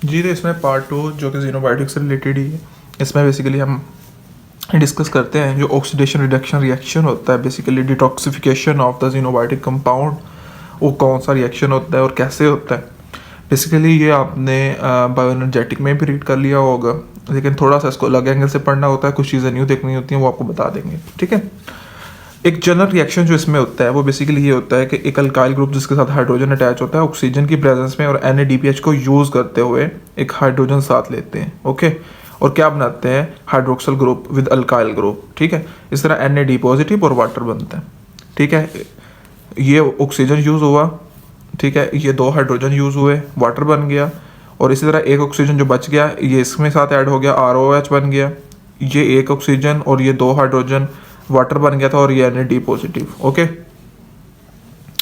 जी तो इसमें पार्ट 2 जो कि ज़ीनोबायोटिक्स से रिलेटेड ही है, इसमें बेसिकली हम डिस्कस करते हैं जो ऑक्सीडेशन रिडक्शन रिएक्शन होता है, basically detoxification of the xenobiotic compound, वो कौन सा रिएक्शन होता है और कैसे होता है। बेसिकली ये आपने बायोएनर्जेटिक में भी रीड कर लिया होगा, लेकिन थोड़ा सा इसको अलग एंगल से पढ़ना होता है, कुछ चीज़ें न्यू देखनी होती हैं, वो आपको बता देंगे। ठीक है, एक जनरल रिएक्शन जो इसमें होता है वो बेसिकली ये होता है कि एक अल्काइल ग्रुप जिसके साथ हाइड्रोजन अटैच होता है ऑक्सीजन की प्रेजेंस में और NADPH को यूज़ करते हुए एक हाइड्रोजन साथ लेते हैं। ओके, और क्या बनाते हैं, hydroxyl group with alkyl group. ठीक है, इस तरह NAD पॉजिटिव और वाटर बनता है। ठीक है, ये ऑक्सीजन यूज़ हुआ, ठीक है, ये 2 हाइड्रोजन यूज़ हुए, वाटर बन गया, और इसी तरह एक ऑक्सीजन जो बच गया ये इसमें साथ ऐड हो गया, ROH बन गया, ये एक ऑक्सीजन और ये 2 हाइड्रोजन, वाटर बन गया था, और ये NAD पॉजिटिव। ओके,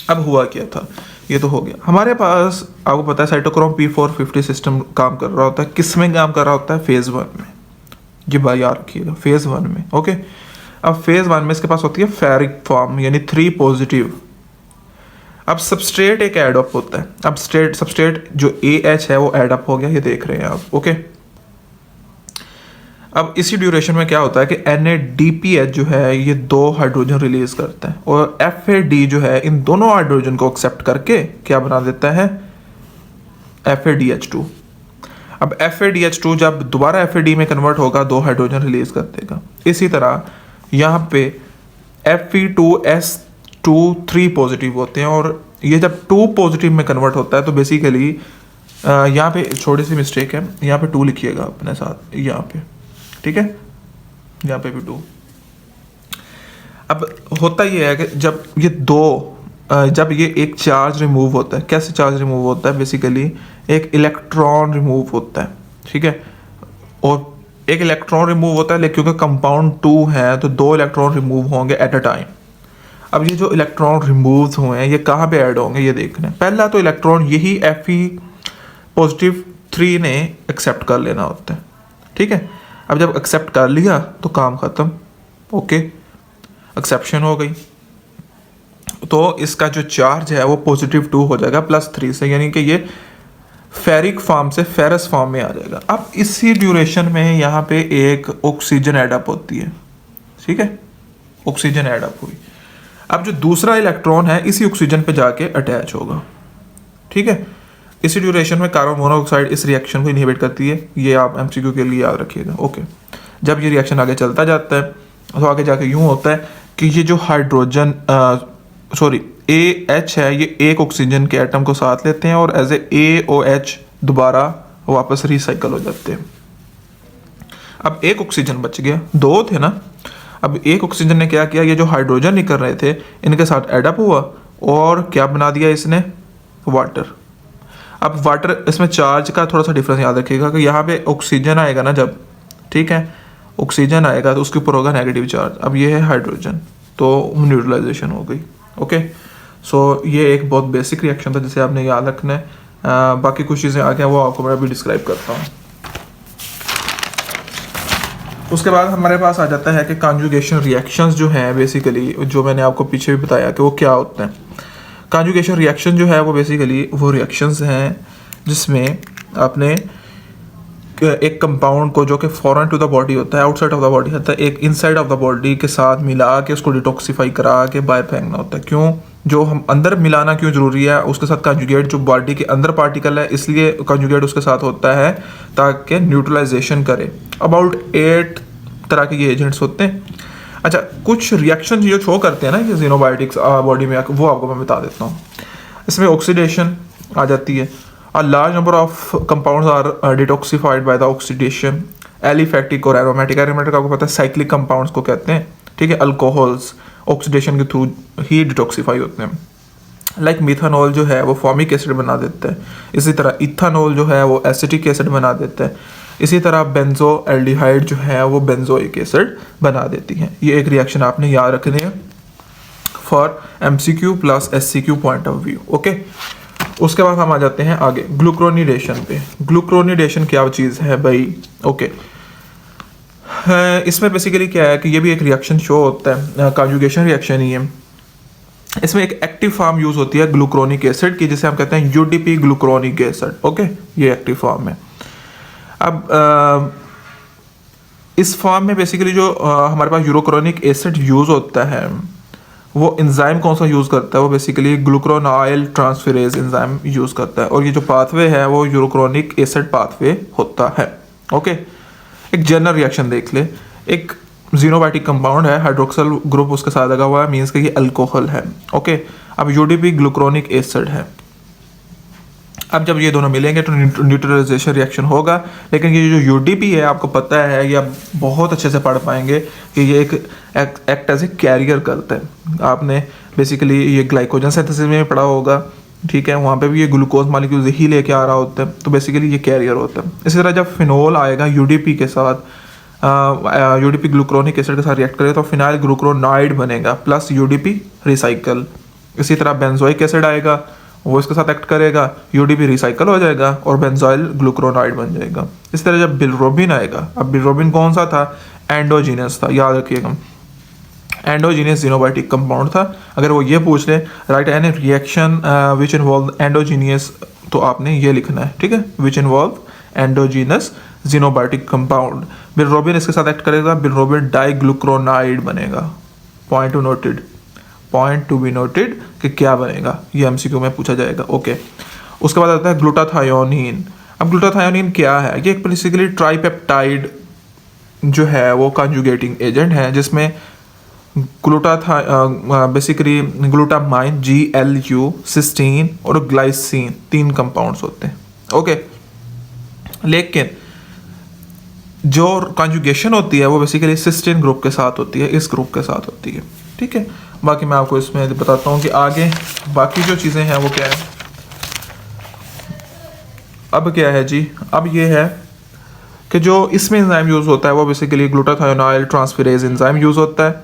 अब हुआ क्या था, ये तो हो गया। हमारे पास आपको पता है साइटोक्रोम P450 सिस्टम काम कर रहा होता है, किस में काम कर रहा होता है, फेज़ 1 में। ये बात याद रखिएगा, फेज़ 1 में। ओके, अब फेज़ 1 में इसके पास होती है फेरिक फॉर्म यानी 3 पॉजिटिव। अब सबस्ट्रेट एक एड अप होता है, अब सबस्ट्रेट जो AH है वो एड अप हो गया, ये देख रहे हैं आप। ओके, अब इसी ड्यूरेशन में क्या होता है कि NADPH जो है ये 2 हाइड्रोजन रिलीज करता है, और FAD जो है इन दोनों हाइड्रोजन को एक्सेप्ट करके क्या बना देता है, FADH2। अब FADH2 जब दोबारा FAD में कन्वर्ट होगा 2 हाइड्रोजन रिलीज कर देगा। इसी तरह यहाँ पे Fe2S2 3 पॉजिटिव होते हैं, और ये जब 2 पॉजिटिव में कन्वर्ट होता है तो बेसिकली यहाँ पे छोटी सी मिस्टेक है, यहाँ पे 2 लिखिएगा अपने साथ यहाँ पे। ठीक है, यहाँ पे भी 2। अब होता ये है कि जब ये 2 जब ये एक चार्ज रिमूव होता है, कैसे चार्ज रिमूव होता है, बेसिकली एक इलेक्ट्रॉन रिमूव होता है। ठीक है, और एक इलेक्ट्रॉन रिमूव होता है, लेकिन क्योंकि कंपाउंड 2 है तो 2 इलेक्ट्रॉन रिमूव होंगे एट अ टाइम। अब ये जो इलेक्ट्रॉन रिमूव हुए हैं ये कहाँ पे ऐड होंगे, ये देखना है। पहला तो इलेक्ट्रॉन यही Fe+3 ने एक्सेप्ट कर लेना होता है। ठीक है, अब जब एक्सेप्ट कर लिया तो काम ख़त्म। ओके, एक्सेप्शन हो गई, तो इसका जो चार्ज है वो +2 हो जाएगा +3 से, यानी कि ये फेरिक फॉर्म से फेरस फॉर्म में आ जाएगा। अब इसी ड्यूरेशन में यहाँ पे एक ऑक्सीजन एडअप होती है। ठीक है, ऑक्सीजन एडअप हुई, अब जो दूसरा इलेक्ट्रॉन है इसी ऑक्सीजन पे जाके अटैच होगा। ठीक है, इसी ड्यूरेशन में कार्बन मोनोऑक्साइड इस रिएक्शन को इनहिबिट करती है, ये आप MCQ के लिए याद रखिएगा। ओके, जब ये रिएक्शन आगे चलता जाता है तो आगे जाके यूँ होता है कि ये जो हाइड्रोजन AH है ये एक ऑक्सीजन के एटम को साथ लेते हैं और एज ए AOH दोबारा वापस रिसाइकल हो जाते हैं। अब एक ऑक्सीजन बच गया, 2 थे ना। अब एक ऑक्सीजन ने क्या किया, ये जो हाइड्रोजन निकल रहे थे इनके साथ एडअप हुआ और क्या बना दिया इसने, वाटर। अब वाटर, इसमें चार्ज का थोड़ा सा डिफरेंस याद रखिएगा कि यहाँ पे ऑक्सीजन आएगा ना जब, ठीक है, ऑक्सीजन आएगा तो उसके ऊपर होगा नेगेटिव चार्ज। अब ये है हाइड्रोजन, तो न्यूट्रलाइजेशन हो गई। ओके, सो ये एक बहुत बेसिक रिएक्शन था जिसे आपने याद रखना है। बाकी कुछ चीज़ें आगे वो आपको मैं अभी डिस्क्राइब करता हूँ। उसके बाद हमारे पास आ जाता है कि कॉन्जुगेशन रिएक्शंस जो हैं, बेसिकली जो मैंने आपको पीछे भी बताया कि वो क्या होते हैं। कॉन्जुगेशन रिएक्शन जो है वो बेसिकली वो रिएक्शंस हैं जिसमें आपने एक कंपाउंड को जो कि फॉरेन टू द बॉडी होता है, आउटसाइड ऑफ द बॉडी होता है, एक इनसाइड ऑफ द बॉडी के साथ मिला के उसको डिटॉक्सिफाई करा के बाहर फेंकना होता है। क्यों, जो हम अंदर मिलाना क्यों ज़रूरी है, उसके साथ कॉन्जुगेट जो बॉडी के अंदर पार्टिकल है इसलिए कॉन्जुगेट उसके साथ होता है ताकि न्यूट्रलाइजेशन करे। अबाउट 8 तरह के ये एजेंट्स होते हैं। अच्छा, कुछ रिएक्शन जो शो करते हैं ना ये ज़ीनोबायोटिक्स बॉडी में, वो आपको मैं बता देता हूँ। इसमें ऑक्सीडेशन आ जाती है, a large number of compounds are detoxified by the oxidation, एलिफैक्टिक और एरोमेटिक। एरोमेटिक आपको पता है साइक्लिक कंपाउंड्स को कहते हैं। ठीक है, अल्कोहल्स ऑक्सीडेशन के थ्रू ही डिटॉक्सिफाई होते हैं। लाइक मिथानॉल जो है वो फॉर्मिक एसिड बना देता है, इसी तरह इथानॉल जो है वो एसिटिक एसिड बना देता है, इसी तरह बेंजो एल्डिहाइड जो है वो बेंजोइक एसिड बना देती हैं। ये एक रिएक्शन आपने याद रखनी है for MCQ plus SCQ point of view. Okay, उसके बाद हम आ जाते हैं आगे ग्लूक्रोनिडेशन पे। ग्लूक्रोनिडेशन क्या चीज़ है भाई, ओके, इसमें बेसिकली क्या है कि ये भी एक रिएक्शन शो होता है, कॉन्जुगेशन रिएक्शन ही है। इसमें एक एक्टिव फॉर्म यूज होती है ग्लूक्रोनिक एसिड की, जिसे हम कहते हैं UDP ग्लूक्रोनिक एसिड। ओके, ये एक्टिव फॉर्म है। अब इस फॉर्म में बेसिकली जो हमारे पास यूरोक्रोनिक एसिड यूज़ होता है, वो एंजाइम कौन सा यूज़ करता है, वो बेसिकली ग्लूक्रोनाइल ट्रांसफेरेज एंजाइम यूज़ करता है, और ये जो पाथवे है वो यूरोक्रोनिक एसिड पाथवे होता है। ओके, एक जनरल रिएक्शन देख ले। एक जीनोबायोटिक कंपाउंड है, हाइड्रोक्सल ग्रुप उसके साथ लगा हुआ है, मीन्स कि ये अल्कोहल है। ओके, अब यूडीपी ग्लूक्रोनिक एसिड है। अब जब ये दोनों मिलेंगे तो न्यूट्रलाइजेशन रिएक्शन होगा, लेकिन ये जो यूडीपी है आपको पता है, ये आप बहुत अच्छे से पढ़ पाएंगे कि ये एक एक्ट एज ए कैरियर करता है। आपने बेसिकली ये ग्लाइकोजन सिंथेसिस में पढ़ा होगा, ठीक है, वहाँ पे भी ये ग्लूकोज मालिक्यूल ही लेके आ रहा होता है, तो बेसिकली ये कैरियर होता है। इसी तरह जब फिनोल आएगा यूडीपी के साथ, यूडीपी ग्लूक्रोनिक एसिड के साथ रिएक्ट करेगा तो फिनाइल ग्लूक्रोनाइड बनेगा प्लस यूडीपी रिसाइकल। इसी तरह बेंजोइक एसिड आएगा, वो इसके साथ एक्ट करेगा, यूडीपी रिसाइकल हो जाएगा और बेंजोइल ग्लूक्रोनाइड बन जाएगा। इस तरह जब बिलरोबिन आएगा, अब बिलरोबिन कौन सा था, एंडोजीनस था, याद रखिएगा, एंडोजीनस जीनोबायोटिक कंपाउंड था। अगर वो ये पूछ ले right any reaction which involve endogenous, तो आपने ये लिखना है, ठीक है, which involve endogenous xenobiotic compound. Bilirubin इसके साथ एक्ट करेगा, बिलरोबिन डाइग्लूक्रोनाइड बनेगा। पॉइंट टू बी नोटेड कि क्या बनेगा, ये एमसीक्यू में पूछा जाएगा। ओके, उसके बाद आता है ग्लूटाथायोनिन। अब ग्लूटाथायोनिन क्या है, ये एक बेसिकली ट्राइपेप्टाइड जो है वो कंजुगेटिंग एजेंट है, जिसमें बेसिकली ग्लूटामाइन, GLU, सिस्टीन और ग्लाइसिन 3 कंपाउंड्स होते हैं। ओके, लेकिन जो कंजुगेशन होती है वो बेसिकली सिस्टीन ग्रुप के साथ होती है, इस ग्रुप के साथ होती है, ठीक है। बाकी मैं आपको इसमें बताता हूँ कि आगे बाकी जो चीज़ें हैं वो क्या है। अब क्या है जी, अब ये है कि जो इसमें एंजाइम यूज़ होता है वो बेसिकली ग्लूटाथायोनाइल ट्रांसफेरेज एंजाइम यूज़ होता है।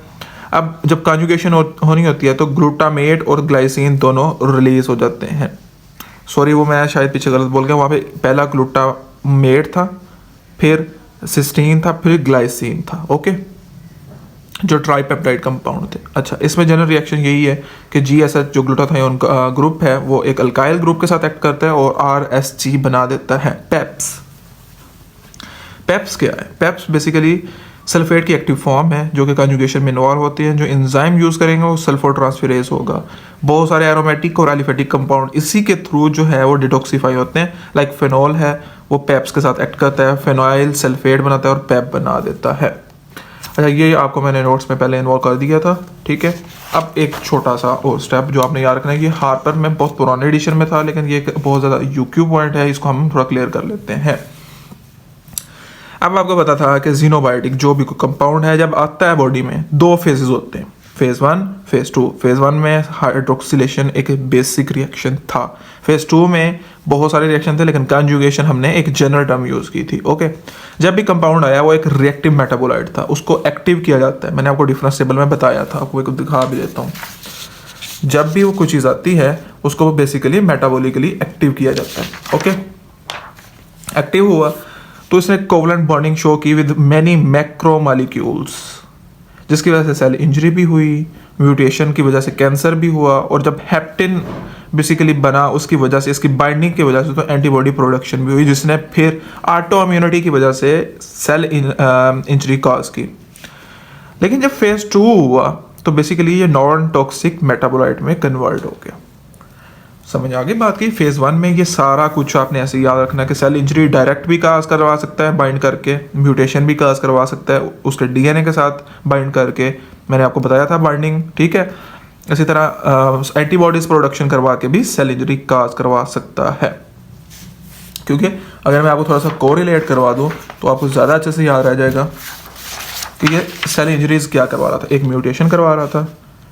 अब जब कंजुगेशन होनी होती है तो ग्लूटामेट और ग्लाइसिन दोनों रिलीज हो जाते हैं। सॉरी, वो मैं शायद पीछे गलत बोल गया, वहाँ पे पहला ग्लूटामेट था, फिर सिस्टीन था, फिर ग्लाइसिन था। ओके, जो ट्राइपेप्टाइड कंपाउंड थे। अच्छा, इसमें जनरल रिएक्शन यही है कि GSH जो ग्लूटाथायोन ग्रुप है वो एक अल्काइल ग्रुप के साथ एक्ट करता है और RSG बना देता है पेप्स। पेप्स क्या है, पेप्स बेसिकली सल्फेट की एक्टिव फॉर्म है जो कि कंजुगेशन में इन्वॉल्व होती है। जो एंजाइम यूज़ करेंगे वो सल्फोट्रांसफेरेज होगा। बहुत सारे एरोमेटिक और एलिफेटिक कंपाउंड इसी के थ्रू जो है वो डिटॉक्सिफाई होते हैं। लाइक फिनॉल है, वो पेप्स के साथ एक्ट करता है, फिनाइल सल्फेट बनाता है और पेप बना देता है। अच्छा, ये आपको मैंने नोट्स में पहले इन्वॉल्व कर दिया था, ठीक है। अब एक छोटा सा और स्टेप जो आपने याद रखना है, ये हार्पर में बहुत पुराने एडिशन में था, लेकिन ये बहुत ज़्यादा UQ पॉइंट है, इसको हम थोड़ा क्लियर कर लेते हैं। अब आपको पता था कि जीनोबायोटिक जो भी कंपाउंड है जब आता है बॉडी में 2 फेजेस होते हैं, फेज 1, फेज 2। फेज 1 में हाइड्रोक्सिलेशन एक बेसिक रिएक्शन था, फेज 2 में बहुत सारे रिएक्शन थे, लेकिन कंजुगेशन हमने एक जनरल टर्म यूज़ की थी। ओके, जब भी कंपाउंड आया वो एक रिएक्टिव मेटाबोलाइट था, उसको एक्टिव किया जाता है। मैंने आपको डिफरेंस टेबल में बताया था, आपको एक दिखा भी देता हूँ। जब भी वो कोई चीज़ आती है उसको बेसिकली मेटाबोलिकली एक्टिव किया जाता है। ओके, एक्टिव हुआ तो इसने कोवलेंट बॉन्डिंग शो की विद मैनी मैक्रोमोलिक्यूल्स, जिसकी वजह से सेल इंजरी भी हुई, म्यूटेशन की वजह से कैंसर भी हुआ, और जब हेप्टिन बेसिकली बना उसकी वजह से, इसकी बाइंडिंग की वजह से तो एंटीबॉडी प्रोडक्शन भी हुई, जिसने फिर ऑटो इम्यूनिटी की वजह से सेल इंजरी कॉज की। लेकिन जब फेज 2 हुआ तो बेसिकली ये नॉन टॉक्सिक मेटाबोलाइट में कन्वर्ट हो गया। समझ आ गई बात की। फेज 1 में ये सारा कुछ आपने ऐसे याद रखना है कि सेल इंजरी डायरेक्ट भी काज करवा सकता है बाइंड करके, म्यूटेशन भी काज करवा सकता है उसके DNA के साथ बाइंड करके, मैंने आपको बताया था बाइंडिंग, ठीक है। इसी तरह एंटीबॉडीज प्रोडक्शन करवा के भी सेल इंजरी काज करवा सकता है। क्योंकि अगर मैं आपको थोड़ा सा कोरिलेट करवा दूँ तो आपको ज़्यादा अच्छे से याद रह जाएगा कि ये सेल इंजरीज क्या करवा रहा था। एक म्यूटेशन करवा रहा था,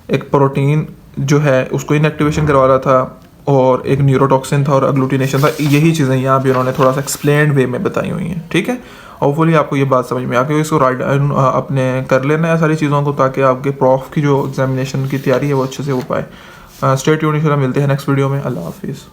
एक प्रोटीन जो है उसको इनएक्टिवेशन करवा रहा था, और एक न्यूरोटॉक्सिन था और अग्लूटिनेशन था। यही चीज़ें यहाँ भी उन्होंने थोड़ा सा एक्सप्लेन्ड वे में बताई हुई हैं, ठीक है। होपफुली आपको ये बात समझ में आ गई, इसको राइट अपने कर लेना है सारी चीज़ों को, ताकि आपके प्रॉफ की जो एग्जामिनेशन की तैयारी है वो अच्छे से हो पाए। स्टे ट्यून्ड, मिलते हैं नेक्स्ट वीडियो में। अल्लाह हाफिज़।